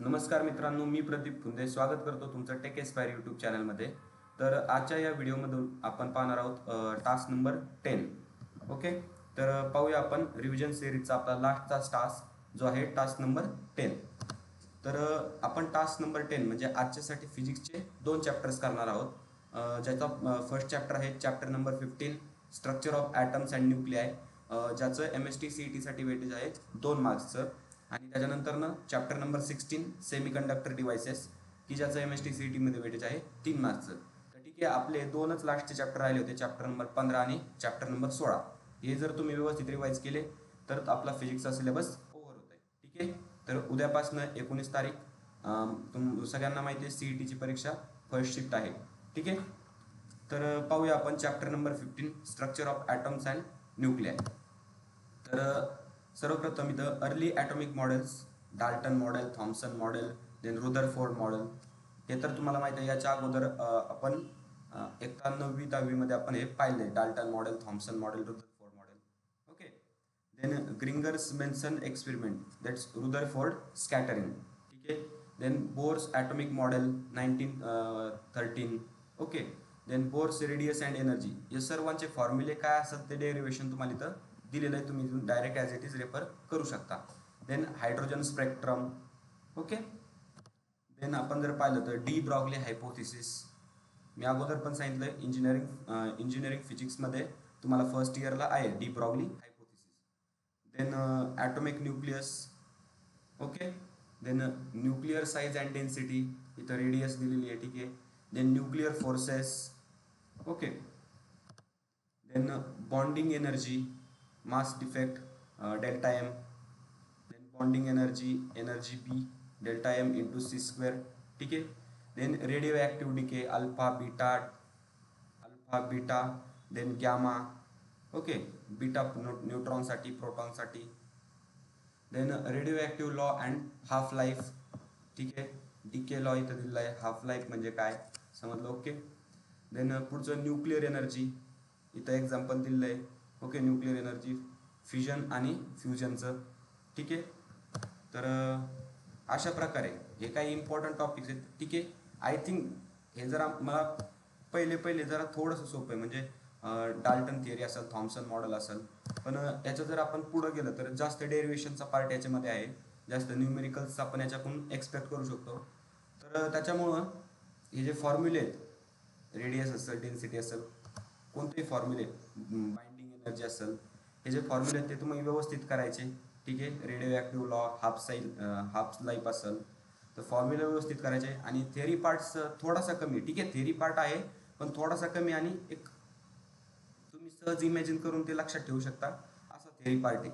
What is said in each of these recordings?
नमस्कार मित्रांनो, मी प्रदीप फुंदे स्वागत करतो तुमचं टेक एस्पायर यूट्यूब चॅनलमध्ये. तर आजच्या या व्हिडिओमधून आपण पाहणार आहोत टास्क नंबर 10. ओके, तर पाहूया आपण रिव्हिजन सिरीजचा आपला लास्टचा टास्क जो आहे टास्क नंबर 10. तर आपण टास्क नंबर 10 म्हणजे आजच्यासाठी फिजिक्सचे 2 चॅप्टर्स करणार आहोत. ज्याचा फर्स्ट चॅप्टर आहे chapter number 15 structure of atoms and nuclei, ज्याचं MST CET साठी वेटेज आहे 2 मार्क्सचं. आणि त्याच्यानंतरनं चॅप्टर नंबर 16 सेमीकंडक्टर डिव्हायसेस, की ज्याचं MST CET मध्ये वेटेज आहे 3 मार्क्सचं. तर ठीक आहे, आपले दोनच लास्टचे चॅप्टर राहिले होते, चॅप्टर नंबर 15 आणि चॅप्टर नंबर 16. हे जर तुम्ही व्यवस्थित रिवाईज केले तर आपला फिजिक्सचा सिलेबस ओव्हर होत आहे. ठीक आहे, तर उद्यापासनं 19 तारीख सगळ्यांना माहिती आहे CETची परीक्षा फर्स्ट शिफ्ट आहे. ठीक आहे, तर पाहूया आपण chapter number 15 structure of atoms and nuclei. तर सर्वप्रथम इथं early atomic models, Dalton model, Thomson model, then Rutherford model, हे तर तुम्हाला माहिती आहे. याच्या अगोदर आपण एकता 9वी 10वीमध्ये आपण हे पाहिले, Dalton model, Thomson model, Rutherford model. Okay, then ग्रिंगर्स Marsden experiment, that's Rutherford scattering. ठीक आहे, then Bohr's atomic model 1913. Okay, then Bohr's radius and energy, या सर्वांचे फॉर्म्युले काय असतात ते डेरिवेशन तुम्हाला इथं दिलेलं आहे, तुम्ही इथून direct as it is refer करू शकता. Then hydrogen spectrum. Okay, then आपण जर पाहिलं तर डी ब्रॉगली हायपोथिसिस, मी अगोदर पण सांगितलं इंजिनिअरिंग फिजिक्समध्ये तुम्हाला फर्स्ट इयरला आहे de Broglie hypothesis. Then atomic nucleus. Okay, then nuclear size and density, इथं रेडियस दिलेली आहे. ठीक आहे, then nuclear forces. Okay, then bonding energy, mass defect, delta M, then bonding energy, energy P, delta M into C square. ठीक आहे, then radioactive decay, alpha beta, then gamma. Okay, beta न्यूट्रॉनसाठी, प्रोटॉनसाठी. Then radioactive law and half life. ठीक आहे, DK law इथं दिलेला आहे, half life म्हणजे काय समजलं. ओके, देन पुढचं न्यूक्लिअर एनर्जी, इथं एक्झाम्पल दिलेलं आहे. ओके, न्यूक्लिअर एनर्जी फ्युजन आणि फ्युजनचं. ठीक आहे, तर अशा प्रकारे हे काही इम्पॉर्टंट टॉपिक्स आहेत. ठीक आहे, आय थिंक हे जरा मला पहिले जरा थोडंसं सोपं आहे, म्हणजे डाल्टन थिअरी असेल, थॉम्सन मॉडेल असेल, पण याचं जर आपण पुढं गेलं तर जास्त डेरिवेशनचा पार्ट याच्यामध्ये आहे, जास्त न्यूमेरिकल्स आपण याच्याकडून एक्सपेक्ट करू शकतो. तर त्याच्यामुळं हे जे फॉर्म्युले आहेत, रेडियस असेल, डेन्सिटी असेल, कोणतेही फॉर्म्युले, बाइंडिंग एनर्जी असेल, हे जे फॉर्म्युले आहेत ते तुम्ही व्यवस्थित करायचे. ठीक आहे, radio active law, half life असेल तर फॉर्म्युला व्यवस्थित करायचे. आणि थेअरी पार्ट्स थोडासा कमी. ठीक आहे, थेअरी पार्ट आहे पण थोडासा कमी, आणि एक तुम्ही सहज इमॅजिन करून ते लक्षात ठेवू शकता असा थेअरी पार्ट आहे.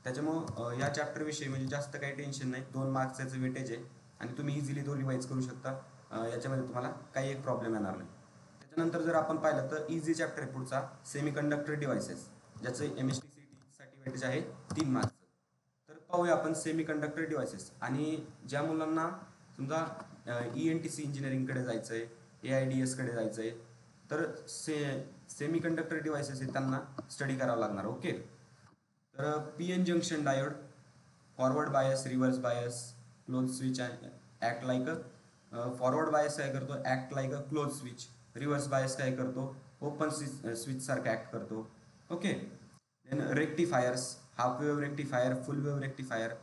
त्याच्यामुळं या चॅप्टरविषयी म्हणजे जास्त काही टेन्शन नाही. 2 मार्क्सचं वेटेज आहे आणि तुम्ही इझिली तो रिवाईज करू शकता. याच्यामध्ये तुम्हाला काही एक प्रॉब्लेम येणार नाही. त्याच्यानंतर जर आपण पाहिलं तर इझी चॅप्टर आहे पुढचा, सेमीकंडक्टर डिव्हायसेस, ज्याचं MST CET साठी वेटेज आहे 3 मार्क्सचं. तर पाहूया आपण सेमीकंडक्टर डिव्हायसेस. आणि ज्या मुलांना समजा ENTC इंजिनिअरिंगकडे जायचं आहे, AIDS कडे जायचं आहे, तर सेमीकंडक्टर डिव्हायसेस हे त्यांना स्टडी करावं लागणार. ओके, तर PN junction diode, forward bias, reverse bias, close switch act like forward bias काय करतो, act like a close switch. Reverse bias काय करतो, ओपन स्विच सारखं ॲक्ट करतो. Okay, then rectifiers, half wave rectifier, full wave rectifier.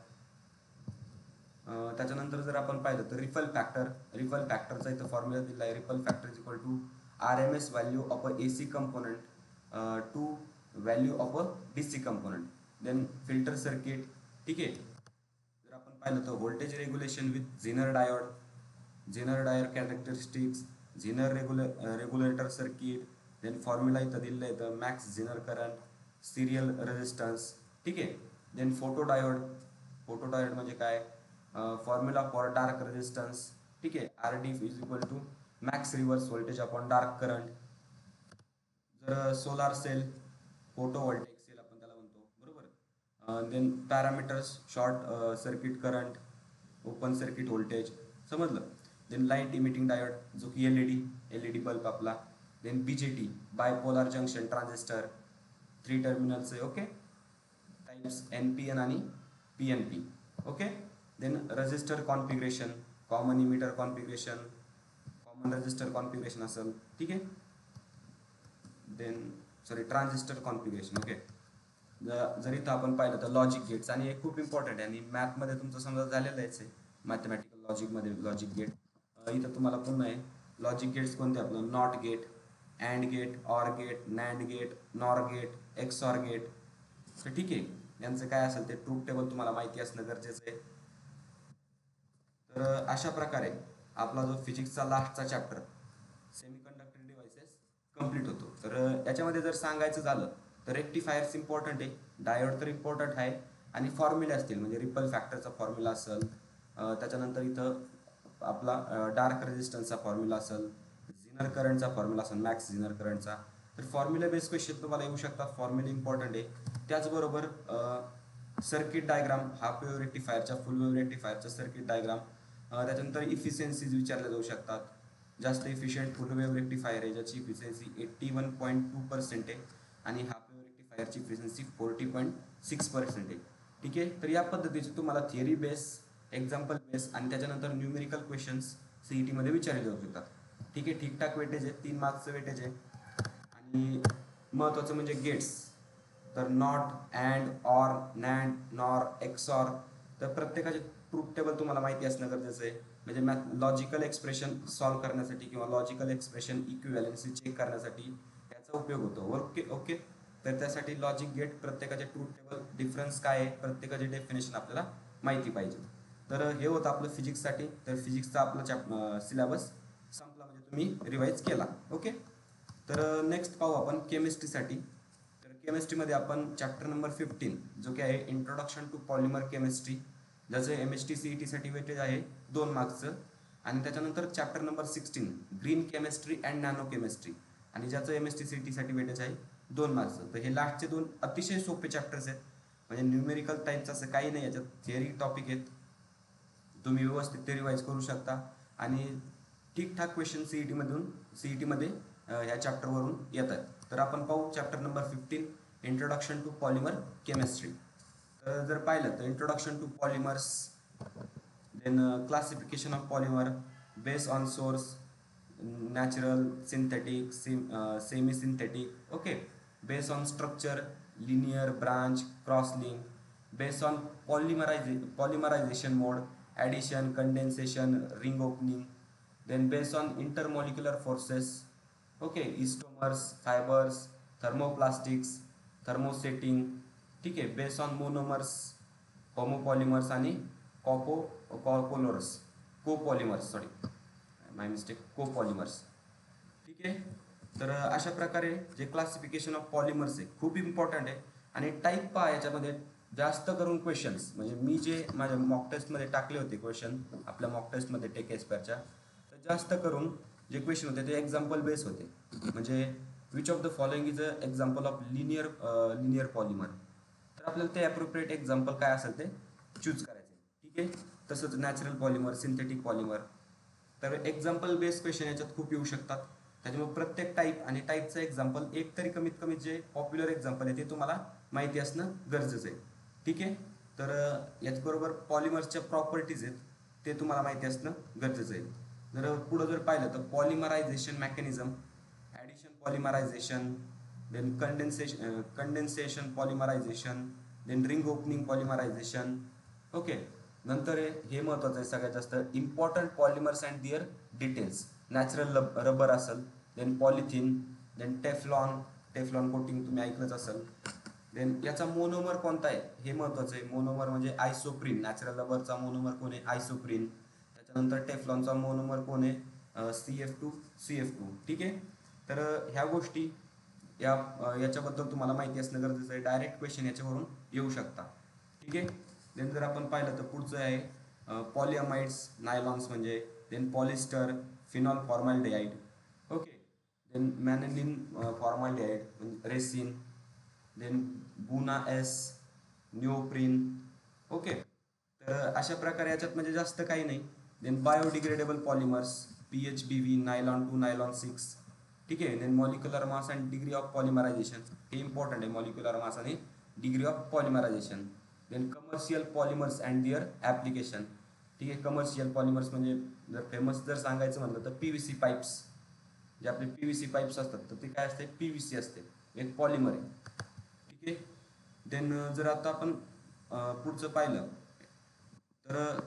त्याच्यानंतर जर आपण पाहिलं तर रिपल फॅक्टरचा इथं फॉर्म्युला दिला आहे. Ripple factor is equal to RMS value of a AC component to value of a DC component. Then filter circuit. ठीक आहे, जर आपण पाहिलं तर voltage regulation with zener diode characteristics, regulator circuit. Then formula इथं दिलेलं आहे तर max zener current, serial resistance. ठीक आहे, देन फोटोडायोड म्हणजे काय, फॉर्म्युला फॉर डार्क रेजिस्टन्स. ठीक आहे, RD is equal to max reverse voltage upon dark current. जर सोलार सेल, फोटोव्होल्टेक सेल आपण त्याला म्हणतो, बरोबर. Then parameters, short circuit current, open circuit voltage, समजलं. देन लाईट इमिटिंग डायोड जो की एल ई डी बल्ब आपला. Then BJT, bipolar junction transistor, 3 terminals आहे. ओके, टाइप्स NPN आणि PNP. Okay, then register configuration, common emitter configuration, common register configuration असेल, ठीक आहे. Then transistor configuration. Okay. जर इथं आपण पाहिलं तर लॉजिक गेट्स, आणि हे खूप इम्पॉर्टंट आहे आणि मॅथमध्ये तुमचं समजा झालेलं आहे मॅथमॅटिकल लॉजिकमध्ये लॉजिक गेट. इथं तुम्हाला पुन्हा आहे लॉजिक गेट्स कोणते आपलं not gate, and gate, or gate, nand gate, nor gate, XOR gate. तर ठीक आहे, यांचं काय असेल ते ट्रूथ टेबल तुम्हाला माहिती असणं गरजेचं आहे. तर अशा प्रकारे आपला जो फिजिक्सचा लास्टचा चॅप्टर सेमीकंडक्टर डिव्हाइसेस कंप्लीट होतो. तर याच्यामध्ये जर सांगायचं झालं तर रेक्टिफायर्स इम्पॉर्टंट आहे, डायोड तर इम्पॉर्टंट आहे, आणि फॉर्म्युले असतील म्हणजे रिपल फॅक्टरचा फॉर्म्युला असेल, त्याच्यानंतर इथं आपला डार्क रेजिस्टन्सचा फॉर्म्युला असेल, झिनर करंटचा फॉर्म्युला असेल, मॅक्स झिनर करंटचा. तर फॉर्म्युला बेस क्वेश्चन तुम्हाला येऊ शकतात, फॉर्म्युले इम्पॉर्टंट आहे. त्याचबरोबर सर्किट डायग्राम, हाफ वेव्ह रेक्टिफायरच्या, फुल वेव्ह रेक्टिफायरच्या सर्किट डायग्राम, त्याच्यानंतर इफिशियन्सीज विचारल्या जाऊ शकतात. जास्त इफिशियंट फुल वेव्ह रेक्टिफायर आहे ज्याची इफिशियन्सी 81.2% आहे, आणि हाफ वेव्ह रेक्टिफायरची इफिशियन्सी 40.6% आहे. ठीक आहे. तर या पद्धतीचे तुम्हाला थिअरी बेस, एक्झाम्पल बेस आणि त्याच्यानंतर न्यूमेरिकल क्वेश्चन्स CET मध्ये विचारले जाऊ शकतात. ठीक आहे. ठीकठाक वेटेज आहे, 3 मार्क्सचं वेटेज आहे. आणि महत्त्वाचं म्हणजे गेट्स, तर not, and, or, NAND, nor, XOR. तर प्रत्येकाचे ट्रूथ टेबल तुम्हाला माहिती असणं गरजेचं आहे, म्हणजे मॅथ लॉजिकल एक्सप्रेशन सॉल्व करण्यासाठी किंवा लॉजिकल एक्सप्रेशन इक्विव्हॅलन्सी चेक करण्यासाठी याचा उपयोग होतो. Okay okay. तर त्यासाठी लॉजिक गेट, प्रत्येकाचे ट्रूथ टेबल, डिफरन्स काय आहे, प्रत्येकाचे डेफिनेशन आपल्याला माहिती पाहिजे. तर हे होतं आपलं फिजिक्ससाठी. तर फिजिक्सचा आपला सिलेबस संपला म्हणजे तुम्ही रिवाईज केला. ओके. तर नेक्स्ट पाहू आपण केमिस्ट्रीसाठी. तर केमिस्ट्रीमध्ये आपण चॅप्टर नंबर 15 जो की आहे इंट्रोडक्शन टू पॉलिमर केमिस्ट्री, ज्याचं MST CET साठी वेटेज आहे 2 मार्क्सचं. आणि त्याच्यानंतर chapter number 16 green chemistry and nano chemistry, आणि ज्याचं MST CET साठी वेटेज आहे 2 मार्क्सचं. तर हे लास्टचे 2 अतिशय सोपे चॅप्टर्स आहेत, म्हणजे न्यूमेरिकल टाईपचं असं काही नाही, याच्यात थिअरी टॉपिक आहेत, तुम्ही व्यवस्थित ते रिवाईज करू शकता. आणि ठीकठाक क्वेश्चन CET मध्ये ह्या चॅप्टरवरून येत आहेत. तर आपण पाहू chapter number 15 introduction to polymer chemistry. तर जर पाहिलं तर introduction to polymers, then classification of polymer base on source, natural, synthetic, semi synthetic. Okay. Base on structure, linear, branch, cross link. Base on polymerisation mode, addition, condensation, ring opening. Then base on intermolecular forces. Okay. Elastomers, fibres, thermoplastics, thermosetting. ठीक आहे. Base on monomers, होमोपॉलिमर्स आणि कोपॉलिमर्स, माय mistake, कोपॉलिमर्स. ठीक आहे. तर अशा प्रकारे जे classification of polymers आहे खूप इम्पॉर्टंट आहे. आणि टाईप पहा याच्यामध्ये जास्त करून क्वेश्चन्स, म्हणजे मी जे माझ्या मॉक टेस्टमध्ये टाकले होते क्वेश्चन आपल्या मॉक टेस्टमध्ये टेक एस्पायरच्या, तर जास्त करून जे क्वेश्चन होते ते एक्झाम्पल बेस होते. म्हणजे which of the following is a example of linear polymer. तर आपल्याला ते ॲप्रोप्रिएट एक्झाम्पल काय असेल ते चूज करायचे. ठीक आहे. तसंच नॅचरल पॉलिमर, सिंथेटिक पॉलिमर. तर एक्झाम्पल बेस्ड क्वेश्चन याच्यात खूप येऊ शकतात. त्याच्यामुळे प्रत्येक टाईप आणि टाईपचं एक्झाम्पल एक तरी कमीत कमी जे पॉप्युलर एक्झाम्पल आहे ते तुम्हाला माहिती असणं गरजेचं आहे. ठीक आहे. तर याचबरोबर पॉलिमर्सच्या प्रॉपर्टीज आहेत ते तुम्हाला माहिती असणं गरजेचं आहे. जर पुढं जर पाहिलं तर polymerisation mechanism, addition polymerisation, then condensation polymerisation, then ring opening polymerisation. Okay. नंतर हे महत्त्वाचं आहे सगळ्यात जास्त, important polymers and their details. Natural rubber असेल, then polythene, then Teflon coating तुम्ही ऐकलंच असेल. देन याचा मोनोमर कोणता आहे हे महत्त्वाचं आहे. मोनोमर म्हणजे आयसोप्रीन. नॅचरल रबरचा मोनोमर कोण आहे? आयसोप्रीन. त्याच्यानंतर टेफ्लॉनचा मोनोमर कोण आहे? CF2. ठीक आहे. तर ह्या गोष्टी याच्याबद्दल तुम्हाला माहिती असणं गरजेचं आहे. डायरेक्ट क्वेश्चन याच्यावरून येऊ शकता. ठीक आहे. देन जर आपण पाहिलं तर पुढचं आहे पॉलिअमाइड्स, नायलॉन्स म्हणजे, then polyester, phenol formaldehyde. Okay. Then melamine formaldehyde, resin, then Buna S, neoprene. Okay. तर अशा प्रकारे याच्यात म्हणजे जास्त काही नाही. Then biodegradable polymers, PHBV, nylon 2, nylon 6. ठीक आहे. Then molecular mass and degree of polymerisation, हे इम्पॉर्टंट आहे, मॉलिक्युलर मास आणि degree of polymerisation. Then commercial polymers and their application. ठीक आहे, कमर्शियल पॉलिमर्स म्हणजे जर फेमस जर सांगायचं म्हणलं तर PVC पाईप्स. जे आपले PVC पाईप्स असतात तर ते काय असते, PVC असते, एक पॉलिमर आहे. ठीक आहे. देन जर आता आपण पुढचं पाहिलं तर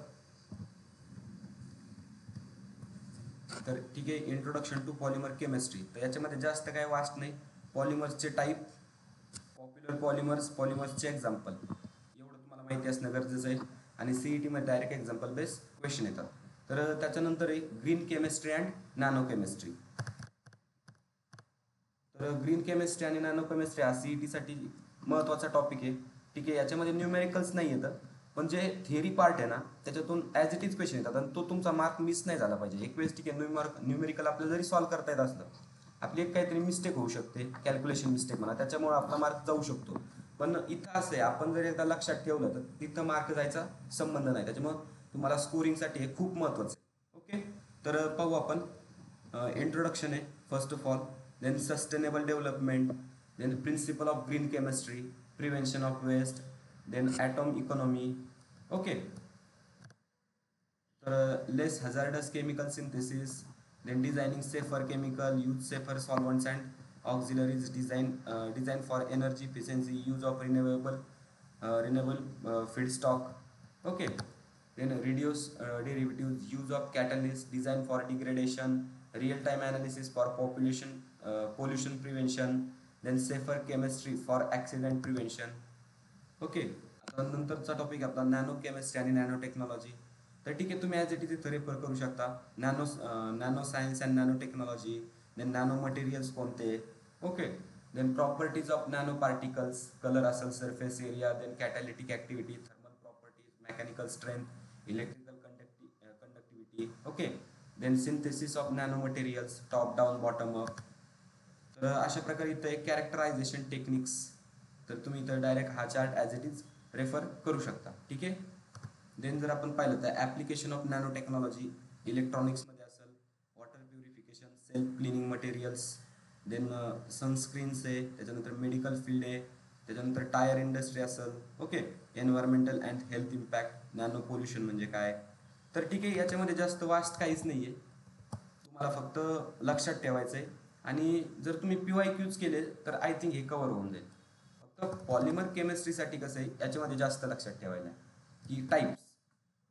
तर ठीक आहे, इंट्रोडक्शन टू पॉलिमर केमिस्ट्री. तर याच्यामध्ये जास्त काय वास्ट नाही. पॉलिमर्सचे टाईप, पॉप्युलर पॉलिमर्सचे एक्झाम्पल, एवढं तुम्हाला माहिती असणं गरजेचं आहे. आणि CET मध्ये डायरेक्ट एक्झाम्पल बेस क्वेश्चन येतात. तर त्याच्यानंतर आहे green chemistry and nano chemistry. तर ग्रीन केमिस्ट्री आणि नॅनो केमिस्ट्री हा CET साठी महत्त्वाचा टॉपिक आहे. ठीक आहे, याच्यामध्ये न्यूमेरिकल्स नाही येतं, पण जे थिअरी पार्ट आहे ना त्याच्यातून ॲज इट इज क्वेश्चन येतात आणि तो तुमचा मार्क मिस नाही झाला पाहिजे. एक वेळेस ठीक आहे, न्यूमेरिकल आपल्याला जरी सॉल्व्ह करता येत असलं, आपली एक काहीतरी मिस्टेक होऊ शकते, कॅल्क्युलेशन मिस्टेक म्हणा, त्याच्यामुळे आपला मार्क जाऊ शकतो. पण इथं असं आहे, आपण जर एकदा लक्षात ठेवलं तर तिथं मार्क जायचा संबंध नाही. त्याच्यामुळं तुम्हाला स्कोरिंगसाठी हे खूप महत्त्वाचं आहे. ओके, तर पाहू आपण. इंट्रोडक्शन आहे first of all, then sustainable development, then principle of green chemistry, prevention of waste, then atom economy. Okay, तर less hazardous chemical synthesis, then designing safer chemical, use safer solvents and auxiliaries, design for energy efficiency, use of renewable feedstock. Okay, then reduce derivatives, use of catalyst, design for degradation, real time analysis for pollution prevention, then safer chemistry for accident prevention. Okay, आता नंतरचा topic आपला nanochemistry आणि nanotechnology. तर ठीक आहे, तुम्ही as it is इथं refer करू शकता. Nanoscience and nanotechnology, then nanomaterials कोणते. Okay, then properties of nanoparticles, colour असेल, surface area, then catalytic activity, thermal properties, mechanical strength, electrical conductivity. Okay, then synthesis of nanomaterials, top down bottom up. तर अशा प्रकारे इथं एक characterisation techniques. तर तुम्ही इथं डायरेक्ट हा chart as it is refer करू शकता. ठीक आहे. देन जर आपण पाहिलं तर ॲप्लिकेशन ऑफ नॅनो टेक्नॉलॉजी इलेक्ट्रॉनिक्समध्ये असेल, water purification, self cleaning materials, then sunscreens आहे, त्याच्यानंतर मेडिकल फील्ड आहे, त्याच्यानंतर टायर इंडस्ट्री असेल. Okay, environmental and health impact, nano pollution म्हणजे काय. तर ठीक आहे, याच्यामध्ये जास्त वास्ट काहीच नाही आहे, तुम्हाला फक्त लक्षात ठेवायचं आहे. आणि जर तुम्ही PYQs केले तर आय थिंक हे कवर होऊन जाईल. फक्त पॉलिमर केमिस्ट्रीसाठी कसं आहे, याच्यामध्ये जास्त लक्षात ठेवायला की टाईप्स.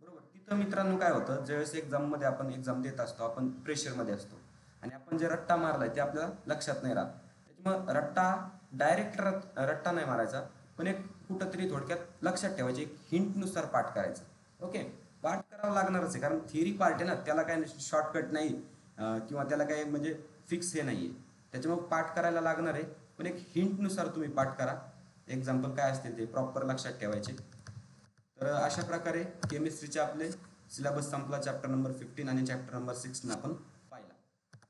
बरोबर, तिथं मित्रांनो काय होतं, ज्यावेळेस एक्झाममध्ये आपण एक्झाम देत असतो, आपण प्रेशरमध्ये असतो आणि आपण जे रट्टा मारलाय ते आपल्याला लक्षात नाही राहत. त्याच्यामुळे डायरेक्ट रट्टा नाही मारायचा, पण एक कुठंतरी थोडक्यात लक्षात ठेवायचे, एक हिंटनुसार पाठ करायचं. ओके, पाठ करावं लागणारच आहे, कारण थिअरी पार्ट आहे ना, त्याला काय शॉर्टकट नाही किंवा त्याला काय म्हणजे फिक्स हे नाही आहे. त्याच्यामुळे पाठ करायला लागणार आहे, पण एक हिंटनुसार तुम्ही पाठ करा. एक्झाम्पल काय असतील ते प्रॉपर लक्षात ठेवायचे. तर अशा प्रकारे केमिस्ट्रीचे आपले सिलेबस संपला, चॅप्टर नंबर 15 आणि चॅप्टर नंबर 16 आपण पाहिला.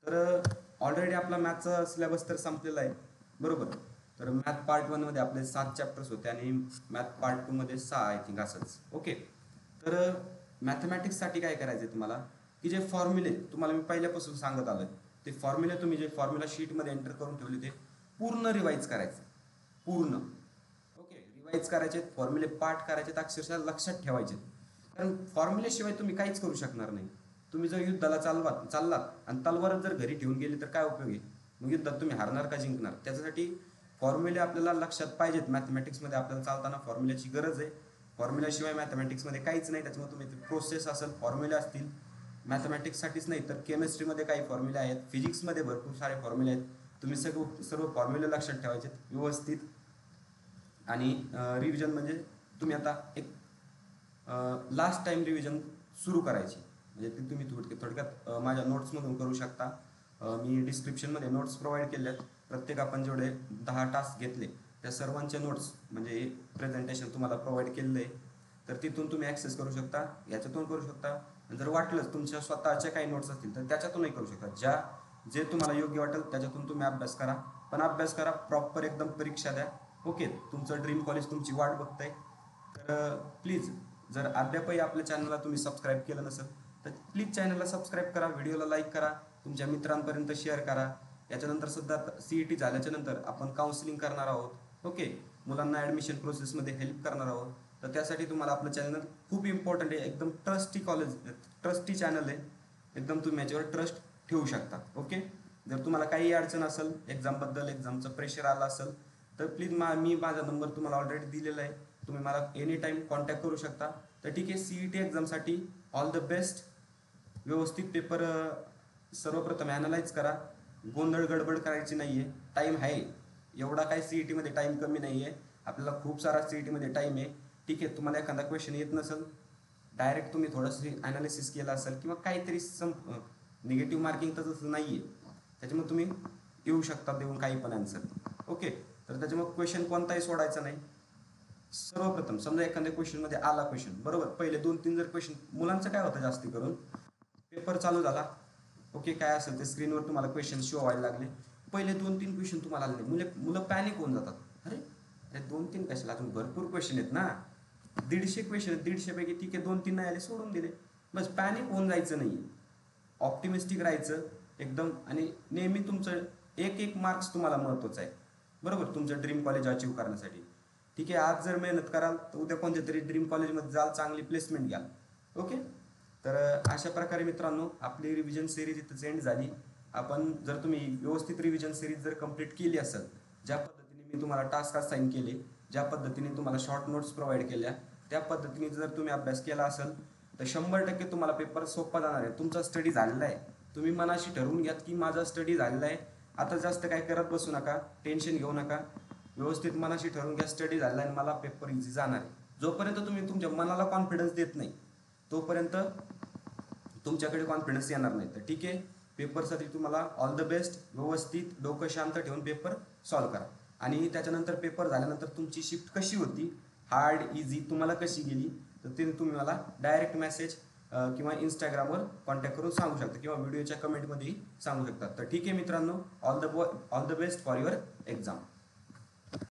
तर ऑलरेडी आपला मॅथचा सिलेबस तर संपलेला आहे. बरोबर, तर मॅथ पार्ट 1 मध्ये आपले 7 चॅप्टर्स होते आणि मॅथ पार्ट 2 मध्ये 6 आय थिंक असंच. ओके, तर मॅथमॅटिक्ससाठी काय करायचं आहे तुम्हाला, की जे फॉर्म्युले तुम्हाला मी पहिल्यापासून सांगत आलोय, ते फॉर्म्युले तुम्ही जे फॉर्म्युला शीटमध्ये एंटर करून ठेवले ते पूर्ण रिवाईज करायचे. पूर्ण ओके रिवाईज करायचे, फॉर्म्युले पाठ करायचे, अक्षरशः लक्षात ठेवायचे. कारण फॉर्म्युलेशिवाय तुम्ही काहीच करू शकणार नाही. तुम्ही जर युद्धाला चाललात आणि तलवार जर घरी ठेवून गेली तर काय उपयोग आहे, मग युद्धात तुम्ही हारणार का जिंकणार. त्याच्यासाठी फॉर्म्युले आपल्याला लक्षात पाहिजेत. मॅथमॅटिक्समध्ये आपल्याला चालताना फॉर्म्युल्याची गरज आहे. फॉर्म्युल्याशिवाय मॅथमॅटिक्समध्ये काहीच नाही. त्याच्यामुळे तुम्ही प्रोसेस असेल, फॉर्म्युले असतील, मॅथमॅटिक्ससाठीच नाही तर केमिस्ट्रीमध्ये काही फॉर्म्युले आहेत, फिजिक्समध्ये भरपूर सारे फॉर्म्युले आहेत. तुम्ही सर्व फॉर्म्युले लक्षात ठेवायचे व्यवस्थित. आणि रिव्हिजन म्हणजे तुम्ही आता एक लास्ट टाइम रिव्हिजन सुरू करायची, म्हणजे ती तुम्ही थोडक्यात माझ्या नोट्समधून करू शकता. मी डिस्क्रिप्शनमध्ये नोट्स प्रोव्हाइड केल्यात. प्रत्येक आपण जेवढे 10 टास्क घेतले त्या सर्वांचे नोट्स म्हणजे प्रेझेंटेशन तुम्हाला प्रोव्हाइड केलेलं आहे. तर तिथून तुम्ही ॲक्सेस करू शकता, याच्यातून करू शकता. जर वाटलंच तुमच्या स्वतःच्या काही नोट्स असतील तर त्याच्यातूनही करू शकता. जे तुम्हाला योग्य वाटेल त्याच्यातून तुम्ही अभ्यास करा. पण अभ्यास करा प्रॉपर, एकदम परीक्षा द्या. ओके, तुमचं ड्रीम कॉलेज तुमची वाट बघतंय. तर प्लीज, जर अद्यापही आपल्या चॅनलला तुम्ही सबस्क्राईब केलं नसेल तर प्लीज चॅनलला सबस्क्राईब करा, व्हिडिओला लाईक करा, तुमच्या मित्रांपर्यंत शेअर करा. याच्यानंतर सुद्धा CET झाल्याच्या नंतर आपण काउन्सिलिंग करणार आहोत. ओके, मुलांना ॲडमिशन प्रोसेसमध्ये हेल्प करणार आहोत. तर त्यासाठी तुम्हाला आपलं चॅनल खूप इम्पॉर्टंट आहे, एकदम ट्रस्टी चॅनल आहे, एकदम तुम्ही याच्यावर ट्रस्ट ठेवू शकता. ओके. जर तुम्हाला काही अडचण असेल एक्झामबद्दल, एक्झामचं प्रेशर आलं असेल, तर प्लीज मी माझा नंबर तुम्हाला ऑलरेडी दिलेला आहे, तुम्ही मला एनी टाईम कॉन्टॅक्ट करू शकता. तर ठीक आहे, CET एक्झामसाठी ऑल द बेस्ट. व्यवस्थित पेपर सर्वप्रथम ॲनालाइज करा, गोंधळ गडबड करायची नाही आहे, टाईम आहे एवढा, काय CET मध्ये टाईम कमी नाही आहे, आपल्याला खूप सारा CET मध्ये टाईम आहे. ठीक आहे, तुम्हाला एखादा क्वेश्चन येत नसेल, डायरेक्ट तुम्ही थोडंसं ॲनालिसिस केलं असेल किंवा काहीतरी निगेटिव्ह मार्किंग तर तसं नाही आहे, त्याच्यामुळे तुम्ही येऊ शकता देऊन काही पण आन्सर. ओके. तर त्याच्यामुळे क्वेश्चन कोणताही सोडायचा नाही. सर्वप्रथम समजा एखाद्या क्वेश्चनमध्ये आला क्वेश्चन, बरोबर, पहिले 2-3 जर क्वेश्चन, मुलांचं काय होतं जास्ती करून, पेपर चालू झाला, ओके, काय असेल ते स्क्रीनवर तुम्हाला क्वेश्चन शो व्हायला लागले, पहिले 2-3 क्वेश्चन तुम्हाला आले, मुलं पॅनिक होऊन जातात. अरे अरे 2-3 कशाला, अजून भरपूर क्वेश्चन आहेत ना, 150 क्वेश्चन, 150 पैकी ठीक आहे 2-3 नाही आले, सोडून दिले. बस पॅनिक होऊन जायचं नाही, ऑप्टिमिस्टिक राहायचं एकदम. आणि नेहमी तुमचं एक एक मार्क्स तुम्हाला महत्त्वाचं आहे, बरोबर, तुमचं ड्रीम कॉलेज अचीव्ह करण्यासाठी. ठीक आहे, आज जर मेहनत कराल तर उद्या कोणत्या तरी ड्रीम कॉलेजमध्ये जाल, चांगली प्लेसमेंट घ्याल. ओके. तर अशा प्रकारे मित्रांनो आपली रिव्हिजन सिरीज इथंच एंड झाली. आपण जर तुम्ही व्यवस्थित रिव्हिजन सिरीज जर कंप्लीट केली असेल, ज्या पद्धतीने मी तुम्हाला टास्क असाइन केले, ज्या पद्धतीने तुम्हाला शॉर्ट नोट्स प्रोव्हाइड केल्या, त्या पद्धतीने जर तुम्ही अभ्यास केला असेल तर 100% तुम्हाला पेपर सोपा जाणार आहे. तुमचा स्टडी झालेला आहे, तुम्ही मनाशी ठरवून घ्या की माझा स्टडी झालेला आहे, आता जास्त काय करत बसू नका, टेन्शन घेऊ नका, व्यवस्थित मनाशी ठरवून घ्या स्टडी झाला आहे, मला पेपर इझी जाणार आहे. जोपर्यंत तुम्ही तुमच्या मनाला कॉन्फिडन्स देत नाही तोपर्यंत तुमच्याकडे कॉन्फिडन्स येणार नाही. तर ठीक आहे, पेपरसाठी तुम्हाला ऑल द बेस्ट. व्यवस्थित डोकं शांत ठेवून पेपर सॉल्व करा. आणि त्याच्यानंतर पेपर झाल्यानंतर तुमची शिफ्ट कशी होती, हार्ड इझी तुम्हाला कशी गेली, तर ते तुम्ही मला डायरेक्ट मेसेज किंवा इंस्टाग्रामवर कॉन्टॅक्ट करून सांगू शकता किंवा व्हिडिओच्या कमेंटमध्येही सांगू शकता. तर ठीक आहे मित्रांनो, all the best for your exam.